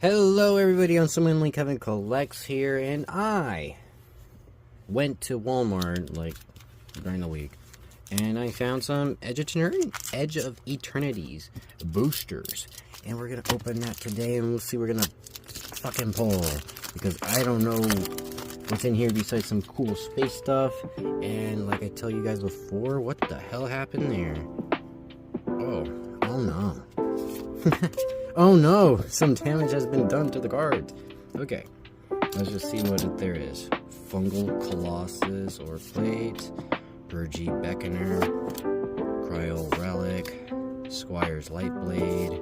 Hello everybody, I'm Summonly Kevin Collects here, and I went to Walmart, during the week, and I found some Edge of Eternity's boosters, and we're gonna open that today, and we'll see what we're gonna fucking pull, because I don't know what's in here besides some cool space stuff, and like I tell you guys before, what the hell happened there? Oh no. Oh no, some damage has been done to the cards. Okay, let's just see what there is. Fungal Colossus or Plate, Burgy Beckoner, Cryo Relic, Squire's Lightblade,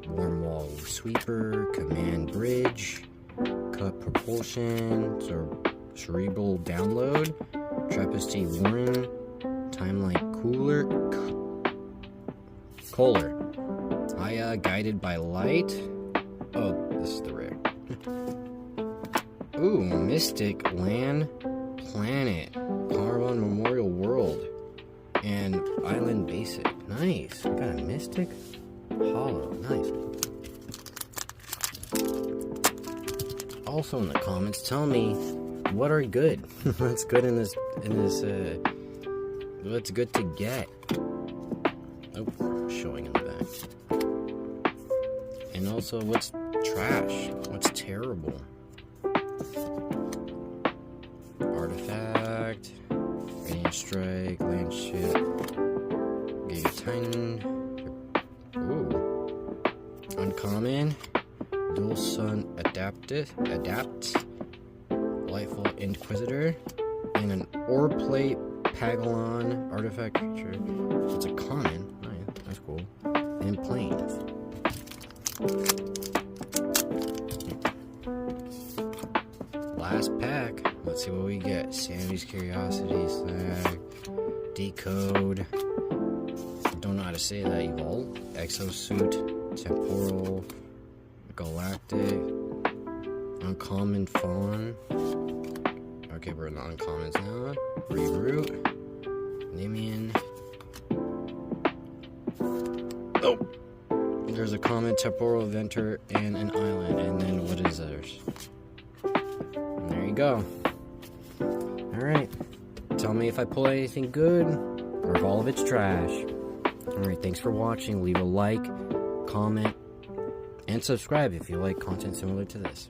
Warm Wall Sweeper, Command Bridge, Cut Propulsion, Cerebral Download, Trappist Warren, Timeline Kohler. Guided by Light. Oh, this is the rare. Ooh, Mystic Land Planet, Carbon Memorial World, and Island Basic. Nice. We got a Mystic Hollow. Nice. Also in the comments, tell me what are good. What's good in this. What's good to get. Oh, showing in the back. And also, what's trash? What's terrible? Artifact, Radiant Strike, Land Ship, Giga Titan. Ooh. Uncommon, Dual Sun Adapt, Lightful Inquisitor, and an Ore Plate Pagalon Artifact creature. So it's a common. Nice, that's cool. And plains. Last pack. Let's see what we get. Sammy's Curiosity, Slag, Decode. Don't know how to say that. Evolve. Exosuit. Temporal. Galactic. Uncommon Fawn. Okay, we're in the uncommons now. Reroot. Nimian. Oh! There's a common Temporal Ventor and an island, and then what is theirs? And there you go. Alright. Tell me if I pull anything good, or if all of it's trash. Alright, thanks for watching. Leave a like, comment, and subscribe if you like content similar to this.